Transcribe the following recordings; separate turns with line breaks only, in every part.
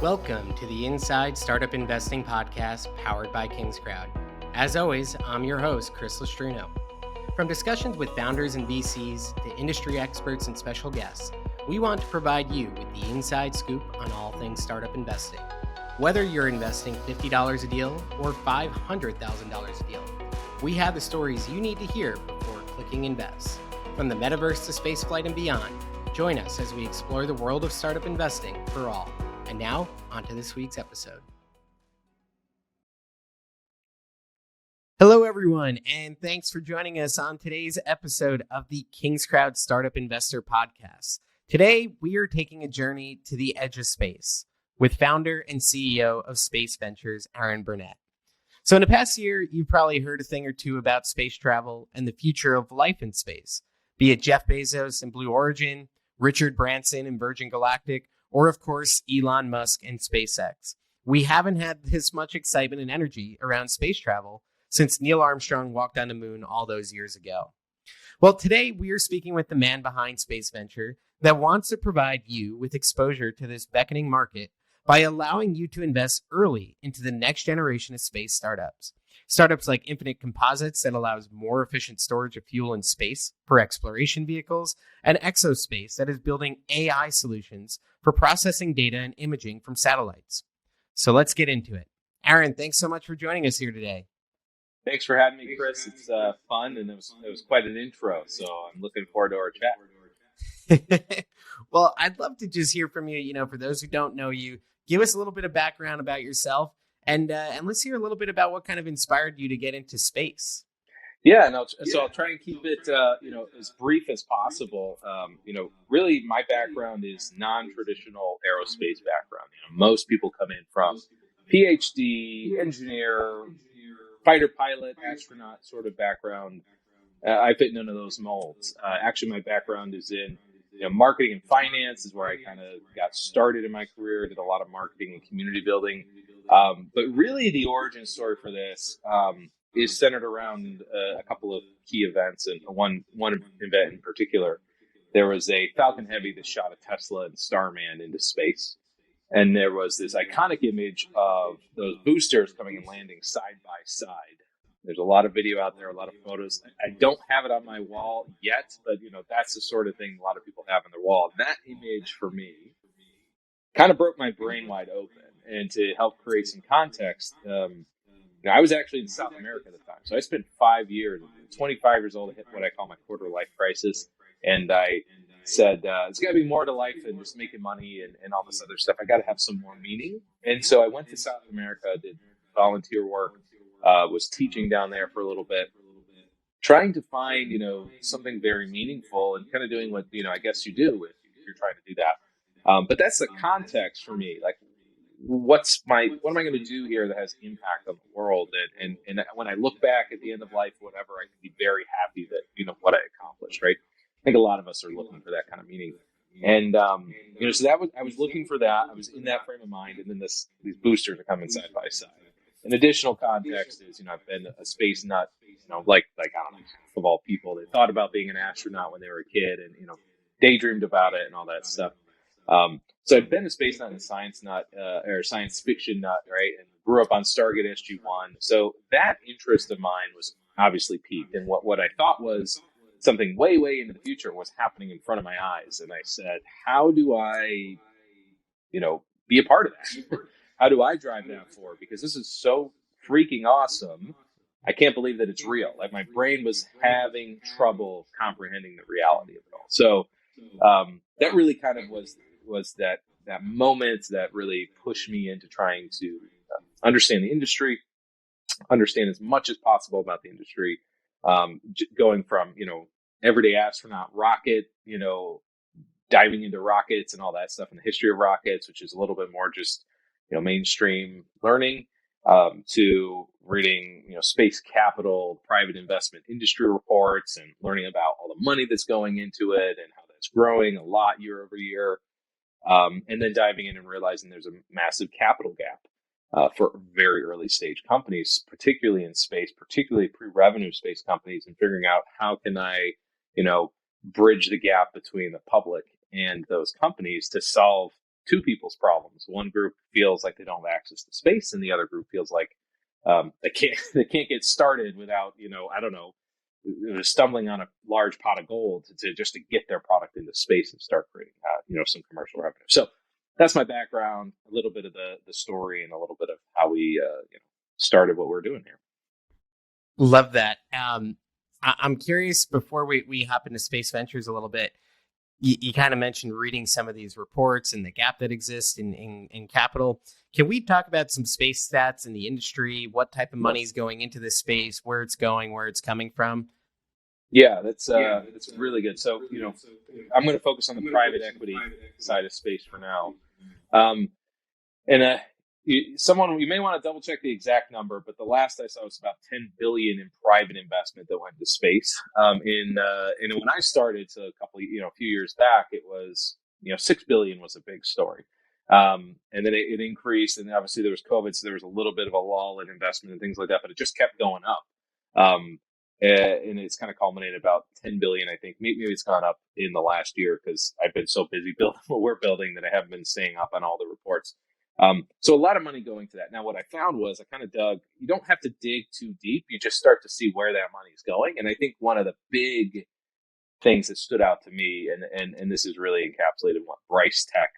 Welcome to the Inside Startup Investing Podcast powered by KingsCrowd. As always, I'm your host, Chris Lustrino. From discussions with founders and VCs to industry experts and special guests, we want to provide you with the inside scoop on all things startup investing. Whether you're investing $50 a deal or $500,000 a deal, we have the stories you need to hear before clicking invest. From the metaverse to spaceflight and beyond, join us as we explore the world of startup investing for all. And now, on to this week's episode. Hello, everyone, and thanks for joining us on today's episode of the KingsCrowd Startup Investor Podcast. Today, we are taking a journey to the edge of space with founder and CEO of Space Ventures, Aaron Burnett. So in the past year, you've probably heard a thing or two about space travel and the future of life in space, be it Jeff Bezos and Blue Origin, Richard Branson and Virgin Galactic, or of course, Elon Musk and SpaceX. We haven't had this much excitement and energy around space travel since Neil Armstrong walked on the moon all those years ago. Well, today we are speaking with the man behind Space Venture that wants to provide you with exposure to this beckoning market by allowing you to invest early into the next generation of space startups. Startups like Infinite Composites that allows more efficient storage of fuel in space for exploration vehicles, and Exospace that is building AI solutions for processing data and imaging from satellites. So let's get into it. Aaron, thanks so much for joining us here today.
Thanks for having me, Chris. It's fun, and it was quite an intro, so I'm looking forward to our chat.
Well, I'd love to just hear from you. For those who don't know you, give us a little bit of background about yourself, and let's hear a little bit about what kind of inspired you to get into space.
Yeah, so I'll try and keep it, as brief as possible. Really, my background is non-traditional aerospace background. Most people come in from PhD, engineer, fighter pilot, astronaut sort of background. I fit none of those molds. Actually, my background is in marketing and finance is where I kind of got started in my career. Did a lot of marketing and community building. But really, the origin story for this is centered around a couple of key events, and one event in particular. There was a Falcon Heavy that shot a Tesla and Starman into space, and there was this iconic image of those boosters coming and landing side by side. There's a lot of video out there, a lot of photos. I don't have it on my wall yet, but that's the sort of thing a lot of people have on their wall. And that image for me kind of broke my brain wide open. And to help create some context, I was actually in South America at the time. So I spent 5 years, 25 years old, to hit what I call my quarter life crisis. And I said, it's got to be more to life than just making money and all this other stuff. I got to have some more meaning. And so I went to South America, did volunteer work, was teaching down there for a little bit, trying to find, something very meaningful and kind of doing what, I guess you do if you're trying to do that. But that's the context for me. Like, what am I going to do here that has impact on the world? And when I look back at the end of life, whatever, I can be very happy that, what I accomplished, right? I think a lot of us are looking for that kind of meaning. And, so I was looking for that. I was in that frame of mind. And then these boosters are coming side by side. An additional context is, I've been a space nut, like, I don't know, of all people that thought about being an astronaut when they were a kid and, daydreamed about it and all that stuff. So I've been a space nut and a science nut, or science fiction nut, right? And grew up on Stargate SG-1. So that interest of mine was obviously piqued. And what I thought was something way, way into the future was happening in front of my eyes. And I said, how do I, be a part of that? How do I drive that forward? Because this is so freaking awesome. I can't believe that it's real. Like, my brain was having trouble comprehending the reality of it all. So that really kind of was that moment that really pushed me into trying to understand the industry, understand as much as possible about the industry, going from, everyday astronaut rocket, diving into rockets and all that stuff and the history of rockets, which is a little bit more just, mainstream learning, to reading, space capital, private investment industry reports, and learning about all the money that's going into it and how that's growing a lot year over year. And then diving in and realizing there's a massive capital gap for very early stage companies, particularly in space, particularly pre-revenue space companies, and figuring out how can I, bridge the gap between the public and those companies to solve two people's problems. One group feels like they don't have access to space, and the other group feels like they can't get started without, I don't know, stumbling on a large pot of gold to just to get their product into space and start creating, some commercial revenue. So that's my background, a little bit of the story, and a little bit of how we started what we're doing here.
Love that. I'm curious, before we hop into space ventures a little bit, you kind of mentioned reading some of these reports and the gap that exists in capital. Can we talk about some space stats in the industry? What type of money is going into this space, where it's going, where it's coming from?
Yeah, that's really good. So, I'm going to focus on the private equity side of space for now. You may want to double check the exact number, but the last I saw was about 10 billion in private investment that went into space. And when I started, so a few years back, it was 6 billion was a big story. And then it increased, and obviously there was COVID, so there was a little bit of a lull in investment and things like that, but it just kept going up. And it's kind of culminated about 10 billion, I think. Maybe it's gone up in the last year because I've been so busy building what we're building that I haven't been staying up on all the reports. So a lot of money going to that. Now, what I found was I kind of dug, you don't have to dig too deep. You just start to see where that money is going. And I think one of the big things that stood out to me, and this is really encapsulated in what Bryce Tech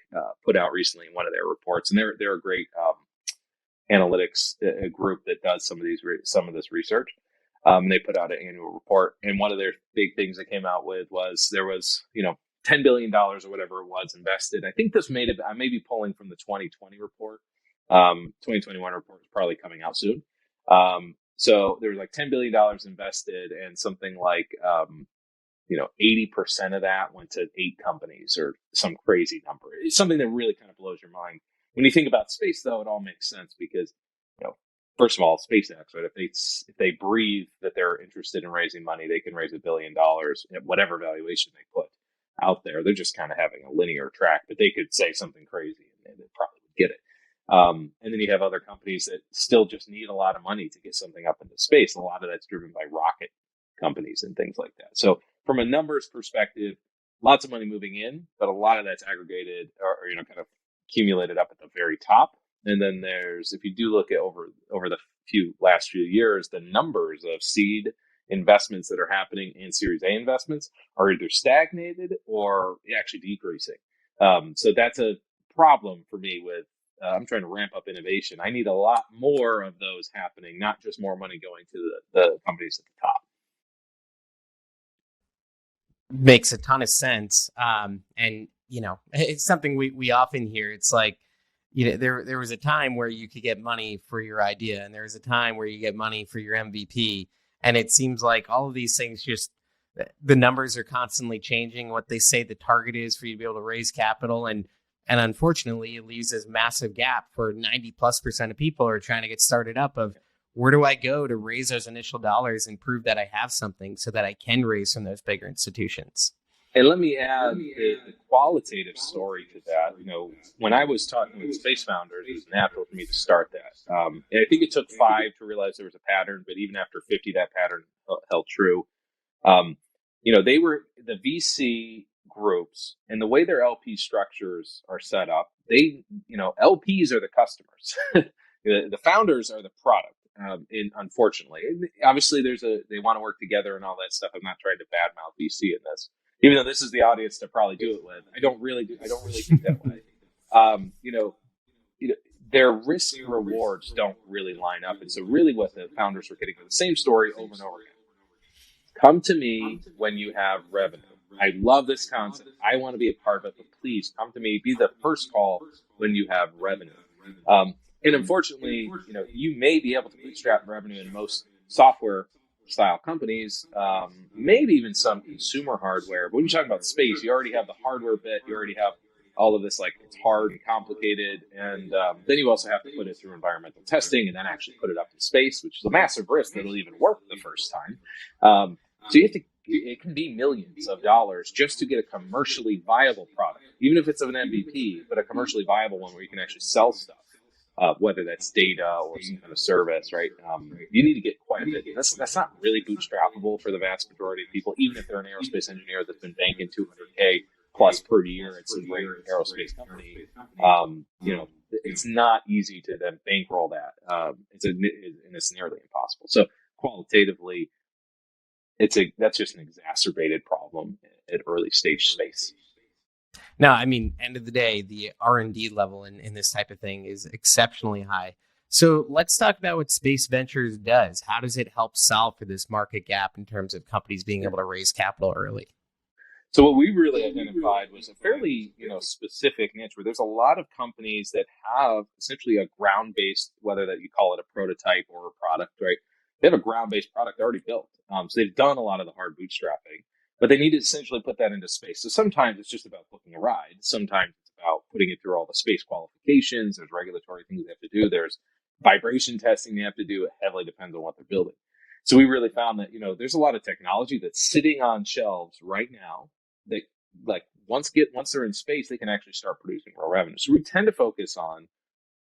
put out recently in one of their reports. And they're a great analytics group that does some of this research. They put out an annual report. And one of their big things that came out with was there was, $10 billion or whatever it was invested. I think this I may be pulling from the 2020 report. 2021 report is probably coming out soon. So there was like $10 billion invested, and something like, 80% of that went to 8 companies or some crazy number. It's something that really kind of blows your mind. When you think about space, though, it all makes sense because, first of all, SpaceX, right? If they breathe that they're interested in raising money, they can raise $1 billion at whatever valuation they put out there. They're just kind of having a linear track, but they could say something crazy and they probably would get it. And then you have other companies that still just need a lot of money to get something up into space. A lot of that's driven by rocket companies and things like that. So from a numbers perspective, lots of money moving in, but a lot of that's aggregated or kind of accumulated up at the very top. And then if you do look at over the last few years, the numbers of seed investments that are happening in Series A investments are either stagnated or actually decreasing. So that's a problem for me with, I'm trying to ramp up innovation. I need a lot more of those happening, not just more money going to the companies at the top.
Makes a ton of sense. And, it's something we often hear. It's like, there was a time where you could get money for your idea, and there was a time where you get money for your MVP. And it seems like all of these things, just the numbers are constantly changing. What they say the target is for you to be able to raise capital. And unfortunately, it leaves this massive gap for 90+% of people who are trying to get started up of where do I go to raise those initial dollars and prove that I have something so that I can raise from those bigger institutions.
And let me add the qualitative story to that. When I was talking with space founders, it was natural for me to start that. And I think it took 5 to realize there was a pattern, but even after 50, that pattern held true. They were the VC groups, and the way their LP structures are set up, LPs are the customers. The founders are the product. Unfortunately, obviously, they want to work together and all that stuff. I'm not trying to badmouth VC in this. Even though this is the audience to probably do it with, I don't really think that way. Their risk rewards don't really line up, and so really, what the founders were getting was the same story over and over again. Come to me when you have revenue. I love this concept. I want to be a part of it, but please come to me. Be the first call when you have revenue. And unfortunately, you may be able to bootstrap revenue in most software style companies, maybe even some consumer hardware. But when you're talking about space, you already have the hardware bit. You already have all of this, like, it's hard and complicated. And then you also have to put it through environmental testing and then actually put it up in space, which is a massive risk that it'll even work the first time. So it can be millions of dollars just to get a commercially viable product, even if it's of an MVP, but a commercially viable one where you can actually sell stuff. Whether that's data or some kind of service, right? You need to get quite a bit. That's not really bootstrappable for the vast majority of people, even if they're an aerospace engineer that's been banking $200K plus per year at some great aerospace company, it's not easy to then bankroll that. It's nearly impossible. So qualitatively, that's just an exacerbated problem at early stage space.
No, I mean, end of the day, the R&D level in this type of thing is exceptionally high. So let's talk about what Space Ventures does. How does it help solve for this market gap in terms of companies being able to raise capital early?
So what we really identified was a fairly, specific niche where there's a lot of companies that have essentially a ground-based, whether that you call it a prototype or a product, right? They have a ground-based product already built. So they've done a lot of the hard bootstrapping, but they need to essentially put that into space. So sometimes it's just about booking a ride. Sometimes it's about putting it through all the space qualifications. There's regulatory things they have to do. There's vibration testing they have to do. It heavily depends on what they're building. So we really found that, there's a lot of technology that's sitting on shelves right now that, like, once they're in space, they can actually start producing real revenue. So we tend to focus on,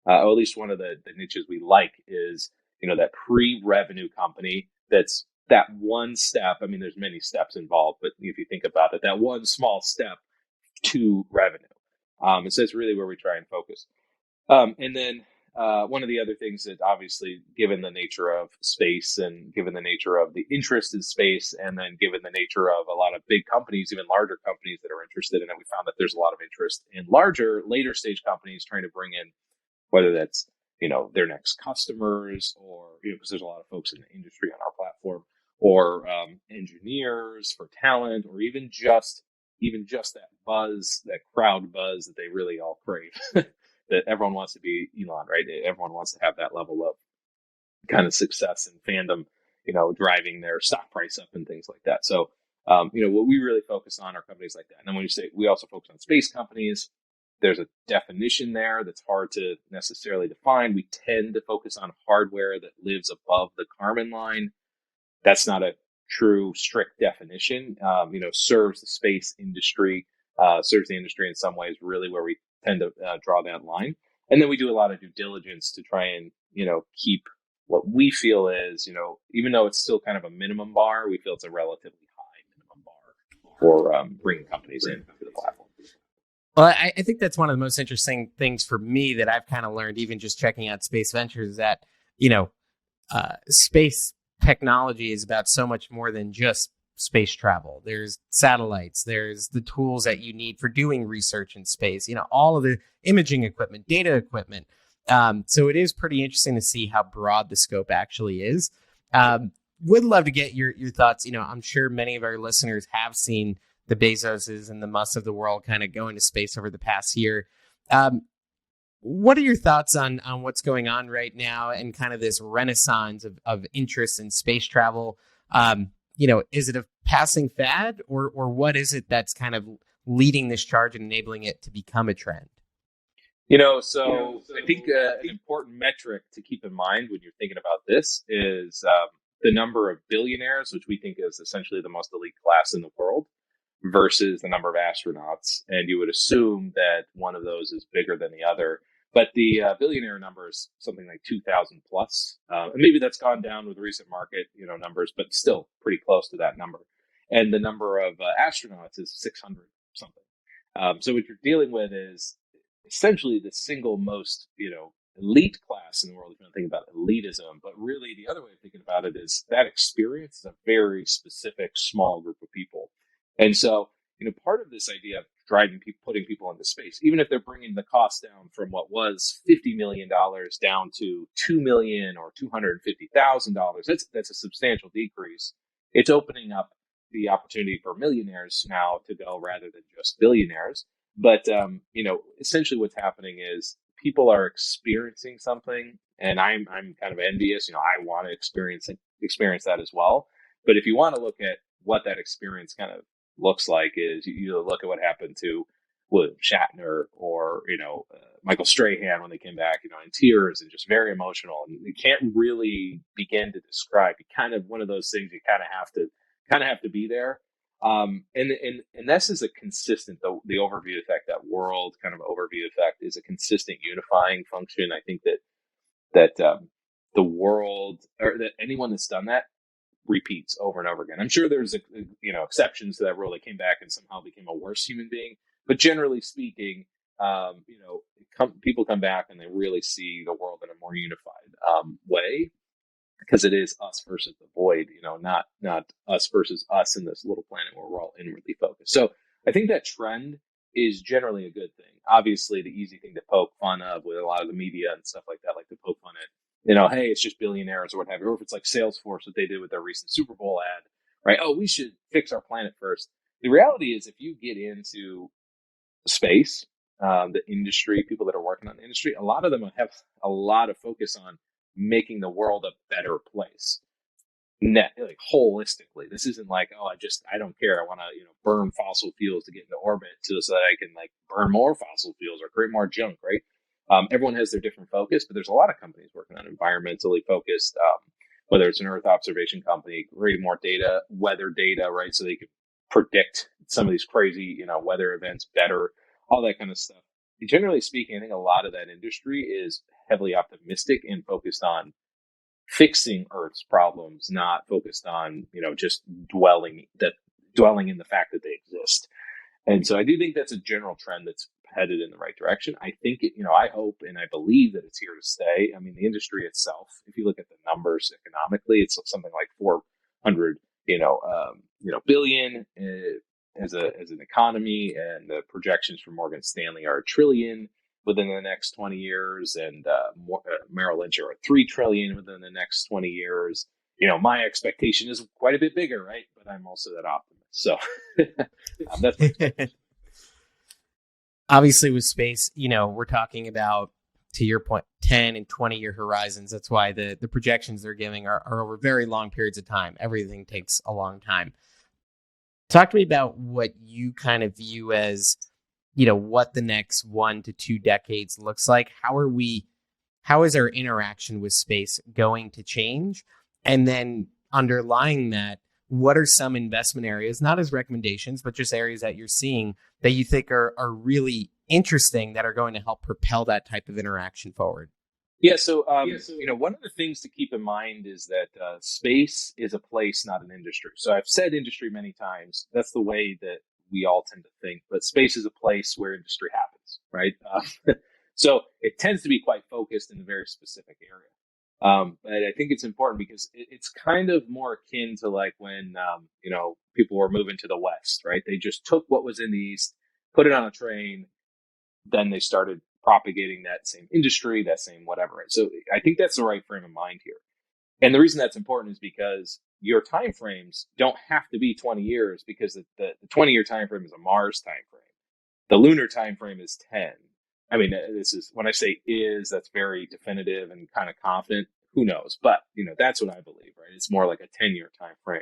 or at least one of the niches we like is, that pre-revenue company that's that one step. I mean, there's many steps involved, but if you think about it, that one small step to revenue. And so that's really where we try and focus. And then one of the other things that, obviously, given the nature of space and given the nature of the interest in space, and then given the nature of a lot of big companies, even larger companies that are interested in it, we found that there's a lot of interest in larger, later stage companies trying to bring in, whether that's, their next customers, or, because there's a lot of folks in the industry on our platform, or engineers for talent, or even just that buzz, that crowd buzz that they really all crave. That everyone wants to be Elon, right? Everyone wants to have that level of kind of success and fandom, driving their stock price up and things like that. So, what we really focus on are companies like that. And then when you say we also focus on space companies, there's a definition there that's hard to necessarily define. We tend to focus on hardware that lives above the Kármán line. That's not a true strict definition. Serves the space industry, serves the industry in some ways, really where we tend to draw that line. And then we do a lot of due diligence to try and, keep what we feel is, even though it's still kind of a minimum bar, we feel it's a relatively high minimum bar for bringing companies into the platform.
Well, I think that's one of the most interesting things for me that I've kind of learned, even just checking out Space Ventures, is that, space technology is about so much more than just space travel. There's satellites, there's the tools that you need for doing research in space, all of the imaging equipment, data equipment. So it is pretty interesting to see how broad the scope actually is. Would love to get your thoughts. I'm sure many of our listeners have seen the Bezoses and the Musks of the world kind of go into space over the past year. What are your thoughts on what's going on right now and kind of this renaissance of interest in space travel? Is it a passing fad, or what is it that's kind of leading this charge and enabling it to become a trend?
So I think an important metric to keep in mind when you're thinking about this is the number of billionaires, which we think is essentially the most elite class in the world, versus the number of astronauts. And you would assume that one of those is bigger than the other. But the billionaire number is something like 2,000 plus. And maybe that's gone down with recent market, numbers, but still pretty close to that number. And the number of astronauts is 600 something. So what you're dealing with is essentially the single most, elite class in the world, if you don't think about elitism. But really, the other way of thinking about it is that experience is a very specific, small group of people. And so, part of this idea of putting people into space, even if they're bringing the cost down from what was $50 million down to $2 million or $250,000, that's a substantial decrease. It's opening up the opportunity for millionaires now to go rather than just billionaires. But, essentially what's happening is people are experiencing something, and I'm kind of envious. I want to experience that as well. But if you want to look at what that experience kind of looks like, is you look at what happened to William Shatner or Michael Strahan when they came back, in tears and just very emotional, and you can't really begin to describe. You kind of, one of those things you kind of have to be there. And this is a consistent, the overview effect, that world kind of overview effect, is a consistent unifying function. I think that the world, or that anyone that's done that, repeats over and over again. I'm sure there's exceptions to that rule. They came back and somehow became a worse human being, but generally speaking, people come back and they really see the world in a more unified way, because it is us versus the void, not us versus us in this little planet where we're all inwardly focused. So I think that trend is generally a good thing. Obviously, the easy thing to poke fun of with a lot of the media and stuff like that, like to poke fun at, hey, it's just billionaires or what have you, or if it's like Salesforce, what they did with their recent Super Bowl ad, right? Oh, we should fix our planet first. The reality is, if you get into space, the industry, people that are working on the industry, a lot of them have a lot of focus on making the world a better place. Like holistically, this isn't like, I don't care. I want to, burn fossil fuels to get into orbit so that I can like burn more fossil fuels or create more junk, right? Everyone has their different focus, but there's a lot of companies working on environmentally focused, whether it's an Earth observation company, creating more data, weather data, right? So they can predict some of these crazy, weather events better, all that kind of stuff. Generally speaking, I think a lot of that industry is heavily optimistic and focused on fixing Earth's problems, not focused on, just dwelling in the fact that they exist. And so I do think that's a general trend that's headed in the right direction. I think I hope and I believe that it's here to stay. I mean, the industry itself, if you look at the numbers economically, it's something like 400, billion as an economy, and the projections from Morgan Stanley are $1 trillion within the next 20 years, and Merrill Lynch are at $3 trillion within the next 20 years. My expectation is quite a bit bigger, right? But I'm also that optimist. So that's
obviously with space, we're talking about, to your point, 10 and 20 year horizons. That's why the projections they're giving are over very long periods of time. Everything takes a long time. Talk to me about what you kind of view as, what the next 1 to 2 decades looks like. How is our interaction with space going to change? And then underlying that, what are some investment areas, not as recommendations, but just areas that you're seeing that you think are really interesting, that are going to help propel that type of interaction forward?
Yeah. So, one of the things to keep in mind is that space is a place, not an industry. So I've said industry many times. That's the way that we all tend to think, but space is a place where industry happens, right? So it tends to be quite focused in a very specific area. And I think it's important because it's kind of more akin to like when, people were moving to the West, right? They just took what was in the East, put it on a train, then they started propagating that same industry, that same whatever. Right? So I think that's the right frame of mind here. And the reason that's important is because your time frames don't have to be 20 years, because the 20-year time frame is a Mars time frame. The lunar time frame is 10. I mean, this is, when I say that's very definitive and kind of confident. Who knows? But, that's what I believe, right? It's more like a 10-year time frame.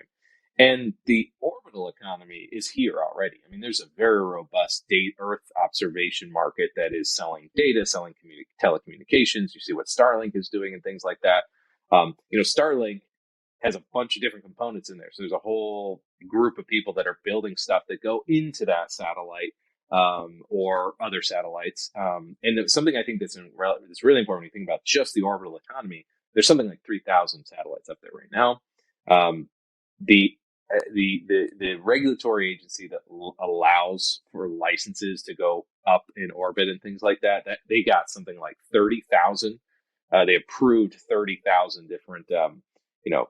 And the orbital economy is here already. I mean, there's a very robust Earth observation market that is selling data, selling telecommunications. You see what Starlink is doing and things like that. Starlink has a bunch of different components in there. So there's a whole group of people that are building stuff that go into that satellite, or other satellites. And something I think that's really important when you think about just the orbital economy. There's something like 3,000 satellites up there right now. The regulatory agency that allows for licenses to go up in orbit and things like that they got something like 30,000. They approved 30,000 different,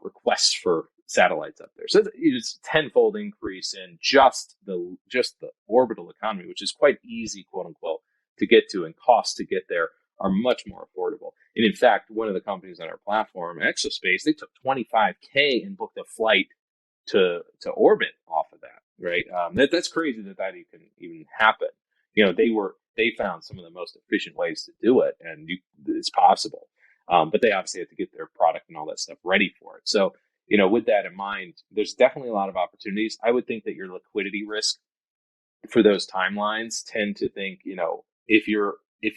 requests for satellites up there. So it's a tenfold increase in just the orbital economy, which is quite easy, quote unquote, to get to, and costs to get there are much more affordable. And in fact, one of the companies on our platform, Exospace, they took $25,000 and booked a flight to orbit off of that, right? That's crazy that can even happen. They found some of the most efficient ways to do it, and it's possible. But they obviously have to get their product and all that stuff ready for it. So, with that in mind, there's definitely a lot of opportunities. I would think that your liquidity risk for those timelines tend to think, if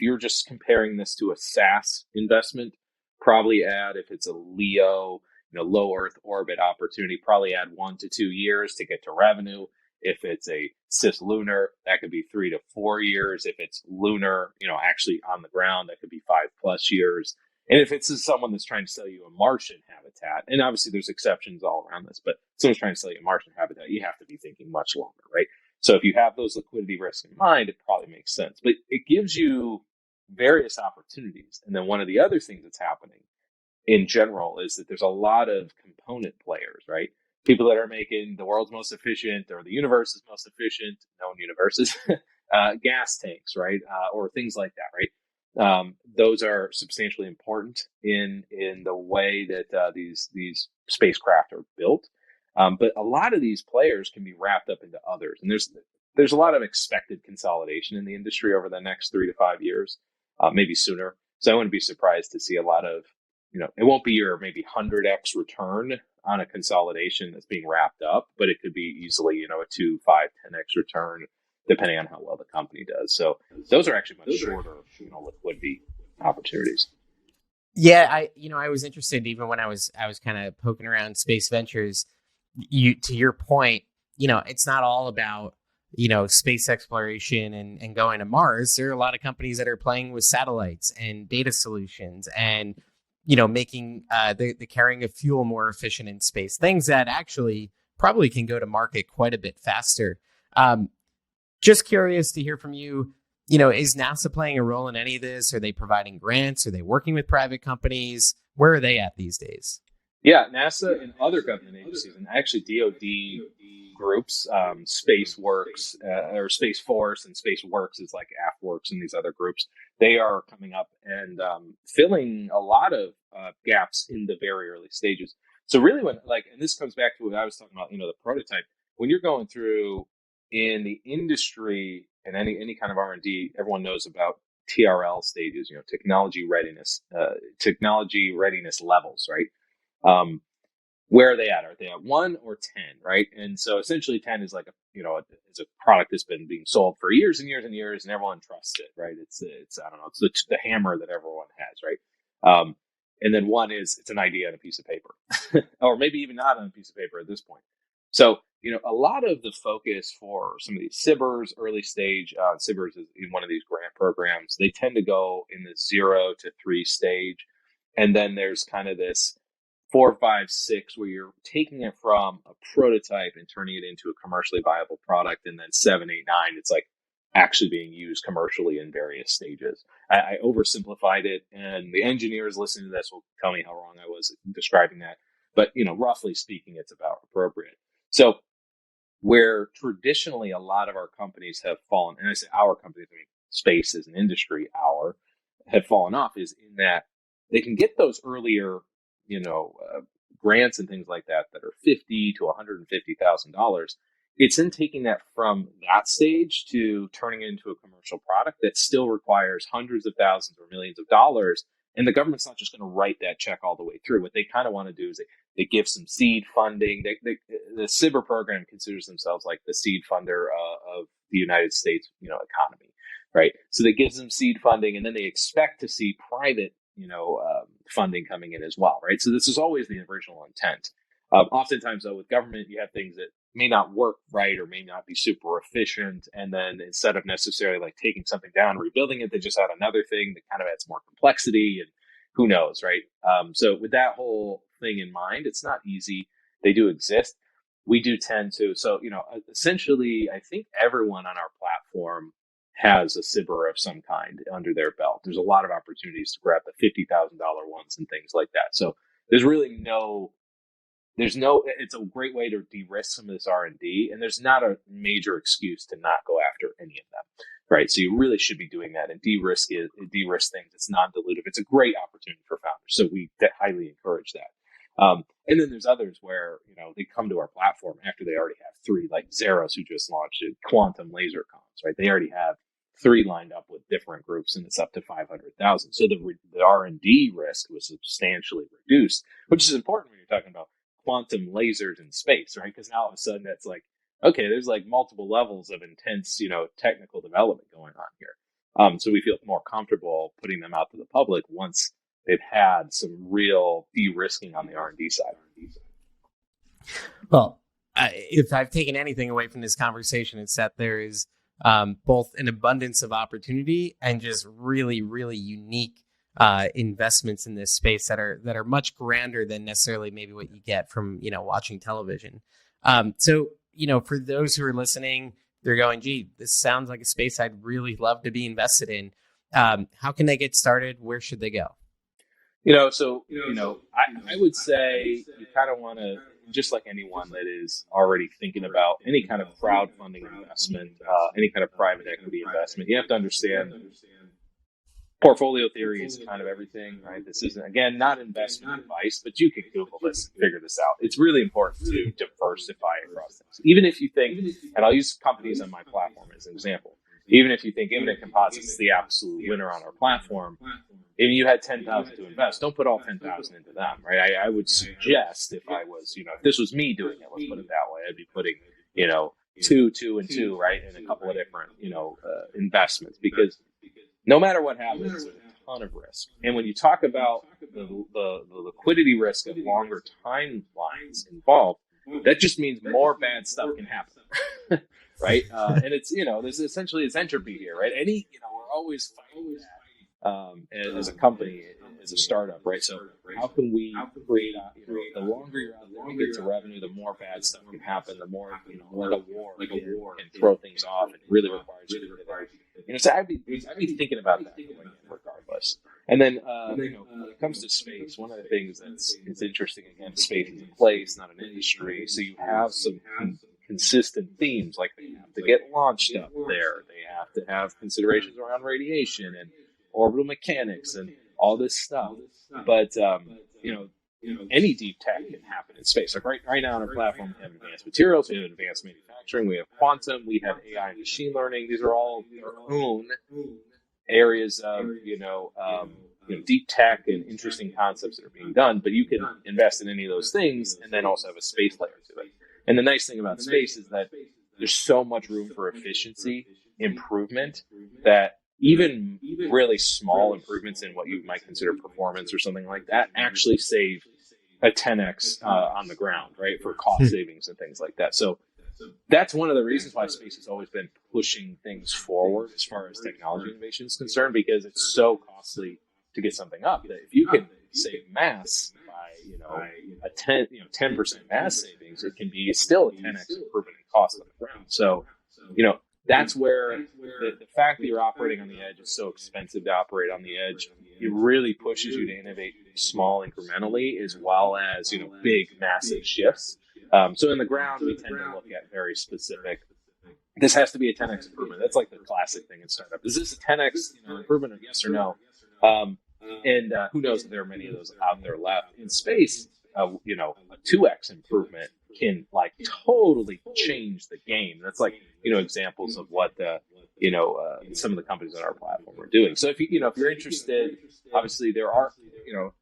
you're just comparing this to a SaaS investment, probably add, if it's a LEO, low Earth orbit opportunity, probably add 1 to 2 years to get to revenue. If it's a cislunar, that could be 3 to 4 years. If it's lunar, actually on the ground, that could be 5+ years. And if it's someone that's trying to sell you a Martian habitat, and obviously there's exceptions all around this, but someone's trying to sell you a Martian habitat, you have to be thinking much longer, right? So if you have those liquidity risks in mind, it probably makes sense. But it gives you various opportunities. And then one of the other things that's happening in general is that there's a lot of component players, right? People that are making the world's most efficient or the universe's most efficient, known universes, gas tanks, right? Or things like that, right? Those are substantially important in the way that these spacecraft are built. But a lot of these players can be wrapped up into others, and there's a lot of expected consolidation in the industry over the next 3 to 5 years, maybe sooner. So I wouldn't be surprised to see a lot of, it won't be your maybe 100x return on a consolidation that's being wrapped up, but it could be easily, a 2, 5, 10x return, depending on how well the company does. So those are actually much shorter, liquidity opportunities.
Yeah, I was interested even when I was kind of poking around space ventures. To your point, it's not all about, space exploration and going to Mars. There are a lot of companies that are playing with satellites and data solutions and, making the carrying of fuel more efficient in space, things that actually probably can go to market quite a bit faster. Just curious to hear from you, is NASA playing a role in any of this? Are they providing grants? Are they working with private companies? Where are they at these days?
Yeah, NASA and other government agencies, and actually DoD groups, SpaceWorks or Space Force and SpaceWorks is like AFWorks and these other groups. They are coming up and filling a lot of gaps in the very early stages. So really, and this comes back to what I was talking about, the prototype. When you're going through in the industry and any kind of R&D, everyone knows about TRL stages, technology readiness levels, right? Where are they at? Are they at 1 or 10, right? And so essentially 10 is like it's a product that's been being sold for years and years and years, and everyone trusts it, right? It's I don't know, it's the hammer that everyone has, right? And then 1 is it's an idea on a piece of paper, or maybe even not on a piece of paper at this point. So, a lot of the focus for some of these SBIRs, early stage SBIRs is in one of these grant programs, they tend to go in the 0 to 3 stage. And then there's kind of this 4, 5, 6, where you're taking it from a prototype and turning it into a commercially viable product. And then 7, 8, 9, it's like actually being used commercially in various stages. I oversimplified it, and the engineers listening to this will tell me how wrong I was describing that. But, roughly speaking, it's about appropriate. So where traditionally a lot of our companies have fallen, and I say our companies, I mean space as an industry, have fallen off, is in that they can get those earlier, grants and things like that are $50,000 to $150,000. It's in taking that from that stage to turning it into a commercial product that still requires hundreds of thousands or millions of dollars. And the government's not just going to write that check all the way through. What they kind of want to do is they give some seed funding. The SBIR program considers themselves like the seed funder of the United States, economy, right? So they give them seed funding, and then they expect to see private, funding coming in as well, right? So this is always the original intent. Oftentimes, though, with government, you have things that may not work right or may not be super efficient. And then instead of necessarily like taking something down, rebuilding it, they just add another thing that kind of adds more complexity, and who knows, right? So with that whole thing in mind, it's not easy. They do exist. We do tend to. So, essentially, I think everyone on our platform has a SBIR of some kind under their belt. There's a lot of opportunities to grab the $50,000 ones and things like that. So there's really it's a great way to de-risk some of this R&D, and there's not a major excuse to not go after any of them, right? So you really should be doing that and de-risk things. It's non-dilutive. It's a great opportunity for founders. So we highly encourage that. And then there's others where, they come to our platform after they already have 3, like Xeros, who just launched it, Quantum Laser Cons, right? They already have 3 lined up with different groups, and it's up to 500,000. So the R&D risk was substantially reduced, which is important when you're talking about quantum lasers in space, right? Because now all of a sudden it's like, okay, there's like multiple levels of intense, technical development going on here. So we feel more comfortable putting them out to the public once they've had some real de-risking on the R&D side.
Well, if I've taken anything away from this conversation, it's that there is both an abundance of opportunity and just really, really unique investments in this space that are much grander than necessarily maybe what you get from watching television. So for those who are listening, they're going, gee, this sounds like a space I'd really love to be invested in. How can they get started? Where should they go?
I would say you kind of want to, just like anyone that is already thinking about any kind of crowdfunding investment, any kind of private equity investment, you have to understand portfolio theory is kind of everything, right? This isn't, again, not investment advice, but you can Google this and figure this out. It's really important to diversify across things. Even if you think, and I'll use companies on my platform as an example, even if you think Imminent Composites is the absolute winner on our platform, if you had 10,000 to invest, don't put all 10,000 into them, right? I would suggest if I was, if this was me doing it, let's put it that way, I'd be putting, 2 and 2, right? In a couple of different, investments, because no matter what happens, there's a ton of risk. And when you talk about the liquidity risk of longer timelines involved, that just means more bad stuff can happen, right? And it's, there's essentially it's entropy here, right? We're always fighting that as a company, as a startup, right? So how can we create, the longer you're out there, you get to revenue, the more bad stuff can happen, the more, like a war can throw things off and really requires you to get there. So I'd be thinking about that regardless. And then, when it comes to space, one of the things it's interesting, again, space is a place, not an industry. So you have some consistent themes, like they have to get launched up there. They have to have considerations around radiation and orbital mechanics and all this stuff. But, any deep tech can happen in space. Like right now on our platform, we have advanced materials, we have advanced manufacturing, we have quantum, we have AI and machine learning. These are all their own areas of, deep tech and interesting concepts that are being done. But you can invest in any of those things and then also have a space layer to it. And the nice thing about space is that there's so much room for efficiency improvement that even really small improvements in what you might consider performance or something like that actually save a 10x on the ground, right, for cost savings and things like that. So that's one of the reasons why space has always been pushing things forward as far as technology innovation is concerned, because it's so costly to get something up that if you can save mass by a 10% mass savings, it can be still a 10x improvement in cost on the ground. So that's where the fact that you're operating on the edge is so expensive to operate on the edge. It really pushes you to innovate small incrementally, as well as big massive shifts. So in the ground, we tend to look at very specific. This has to be a 10x improvement. That's like the classic thing in startup. Is this a 10x improvement, or yes or no? And who knows if there are many of those out there left in space. A 2x improvement can totally change the game. That's examples of what some of the companies on our platform are doing. So if you're interested, obviously there are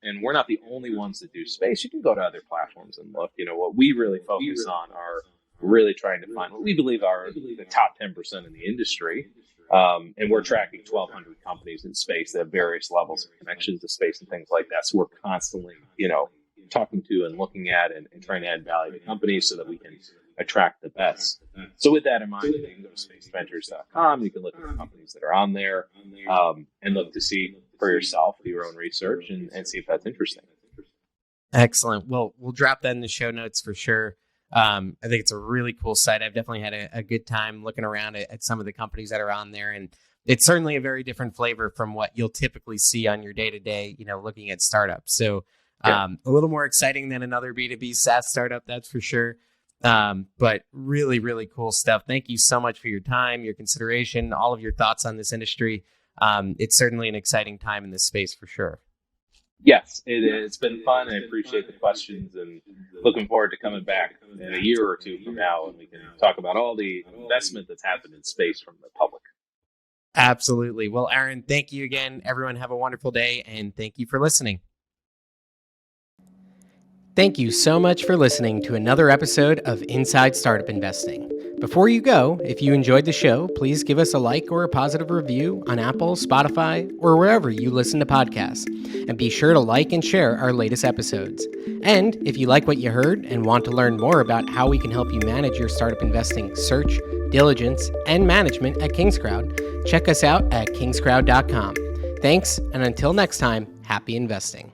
and we're not the only ones that do space. You can go to other platforms and look. What we really focus on are really trying to find what we believe are the top 10% in the industry. And we're tracking 1,200 companies in space that have various levels of connections to space and things like that. So we're constantly, talking to and looking at and trying to add value to companies so that we can attract the best. So with that in mind, you can go to spaceventures.com. You can look at the companies that are on there and look to see for yourself, do your own research and see if that's interesting.
Excellent. Well, we'll drop that in the show notes for sure. I think it's a really cool site. I've definitely had a good time looking around at some of the companies that are on there, and it's certainly a very different flavor from what you'll typically see on your day-to-day, looking at startups. So a little more exciting than another B2B SaaS startup, that's for sure. But really, really cool stuff. Thank you so much for your time, your consideration, all of your thoughts on this industry. It's certainly an exciting time in this space for sure.
Yes, it's been fun. I appreciate the questions and looking forward to coming back in a year or two from now, and we can talk about all the investment that's happened in space from the public.
Absolutely. Well, Aaron, thank you again. Everyone have a wonderful day, and thank you for listening. Thank you so much for listening to another episode of Inside Startup Investing. Before you go, if you enjoyed the show, please give us a like or a positive review on Apple, Spotify, or wherever you listen to podcasts. And be sure to like and share our latest episodes. And if you like what you heard and want to learn more about how we can help you manage your startup investing search, diligence, and management at Kingscrowd, check us out at kingscrowd.com. Thanks, and until next time, happy investing.